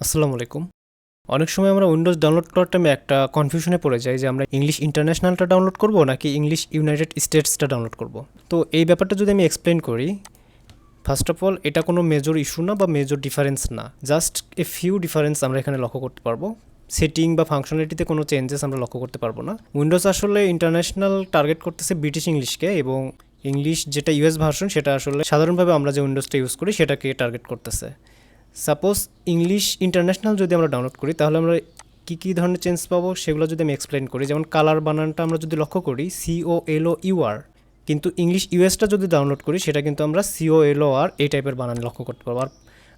আসসালামু আলাইকুম। অনেক সময় আমরা উইন্ডোজ ডাউনলোড করার টাইমে একটা কনফিউশনে পড়ে যাই যে আমরা ইংলিশ ইন্টারন্যাশনালটা ডাউনলোড করব নাকি ইংলিশ ইউনাইটেড স্টেটসটা ডাউনলোড করব। তো এই ব্যাপারটা যদি আমি এক্সপ্লেন করি, ফার্স্ট অফ অল এটা কোনো মেজর ইস্যু না বা মেজর ডিফারেন্স না, জাস্ট এ ফিউ ডিফারেন্স আমরা এখানে লক্ষ্য করতে পারবো। সেটিং বা ফাংশনালিটিতে কোনো চেঞ্জেস আমরা লক্ষ্য করতে পারবো না। উইন্ডোজ আসলে ইন্টারন্যাশনাল টার্গেট করতেছে ব্রিটিশ ইংলিশকে, এবং ইংলিশ যেটা ইউএস ভার্সন সেটা আসলে সাধারণভাবে আমরা যে উইন্ডোজটা ইউজ করি সেটাকে টার্গেট করতেছে। সাপোজ ইংলিশ ইন্টারন্যাশনাল যদি আমরা ডাউনলোড করি তাহলে আমরা কী ধরনের চেঞ্জ পাবো সেগুলো যদি আমি এক্সপ্লেন করি। যেমন কালার বানানটা আমরা যদি লক্ষ্য করি COLOUR, কিন্তু ইংলিশ ইউএসটা যদি ডাউনলোড করি সেটা কিন্তু আমরা COLOR এই টাইপের বানান লক্ষ্য করতে পারবো।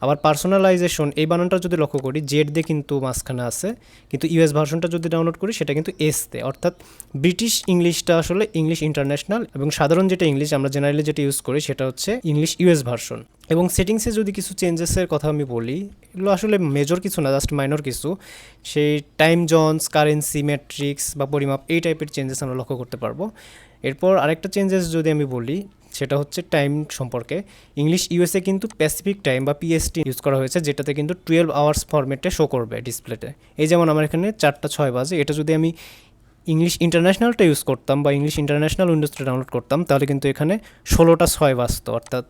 আবার পার্সোনালাইজেশন এই বানানটা যদি লক্ষ্য করি জেড দিয়ে কিন্তু মাঝখানে আছে, কিন্তু ইউএস ভার্সনটা যদি ডাউনলোড করি সেটা কিন্তু এস দিয়ে। অর্থাৎ ব্রিটিশ ইংলিশটা আসলে ইংলিশ ইন্টারন্যাশনাল, এবং সাধারণ যেটা ইংলিশ আমরা জেনারেলি যেটা ইউজ করি সেটা হচ্ছে ইংলিশ ইউএস ভার্সন। এবং সেটিংসে যদি কিছু চেঞ্জেসের কথা আমি বলি, এগুলো আসলে মেজর কিছু না, জাস্ট মাইনর কিছু। সেই টাইম জোনস, কারেন্সি, ম্যাট্রিক্স বা পরিমাপ এই টাইপের চেঞ্জেস আমরা লক্ষ্য করতে পারবো। এরপর আরেকটা চেঞ্জেস যদি আমি বলি সেটা হচ্ছে টাইম সম্পর্কে। ইংলিশ ইউএসএ কিন্তু প্যাসিফিক টাইম বা PST ইউজ করা হয়েছে, যেটাতে কিন্তু 12 আওয়ার্স ফরম্যাটে শো করবে ডিসপ্লেতে। এই যেমন আমার এখানে 4টা 6 বাজে, এটা যদি আমি ইংলিশ ইন্টারন্যাশনালটা ইউজ করতাম বা ইংলিশ ইন্টারন্যাশনাল উইন্ডোজটা ডাউনলোড করতাম তাহলে কিন্তু এখানে 16টা 6 বাজতো, অর্থাৎ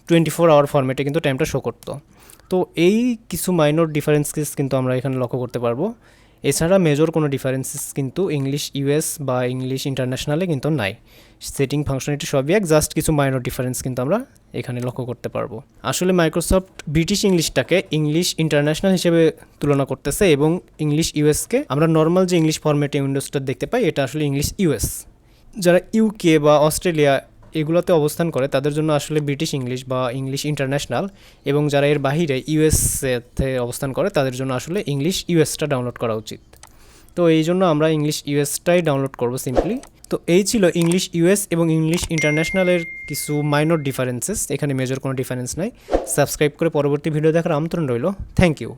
24 আওয়ার ফরম্যাটে কিন্তু টাইমটা শো করতো। তো এই কিছু মাইনর ডিফারেন্সেস কিন্তু আমরা এখানে লক্ষ্য করতে পারবো। এছাড়া মেজর কোনো ডিফারেন্সেস কিন্তু ইংলিশ ইউএস বা ইংলিশ ইন্টারন্যাশনালে কিন্তু নাই। সেটিং ফাংশনালিটি সবই এক, জাস্ট কিছু মাইনর ডিফারেন্স কিন্তু আমরা এখানে লক্ষ্য করতে পারবো। আসলে মাইক্রোসফট ব্রিটিশ ইংলিশটাকে ইংলিশ ইন্টারন্যাশনাল হিসেবে তুলনা করতেছে, এবং ইংলিশ ইউএসকে আমরা নর্মাল যে ইংলিশ ফরম্যাটে উইন্ডোজটা দেখতে পাই এটা আসলে ইংলিশ ইউএস। যারা ইউকে বা অস্ট্রেলিয়া এগুলোতে অবস্থান করে তাদের জন্য আসলে ব্রিটিশ ইংলিশ বা ইংলিশ ইন্টারন্যাশনাল, এবং যারা এর বাহিরে ইউএসএতে অবস্থান করে তাদের জন্য আসলে ইংলিশ ইউএসটা ডাউনলোড করা উচিত। তো এই জন্য আমরা ইংলিশ ইউএসটাই ডাউনলোড করব সিম্পলি। তো এই ছিল ইংলিশ ইউএস এবং ইংলিশ ইন্টারন্যাশনালের কিছু মাইনর ডিফারেন্সেস। এখানে মেজর কোনো ডিফারেন্স নাই। সাবস্ক্রাইব করে পরবর্তী ভিডিও দেখার আমন্ত্রণ রইল। Thank you.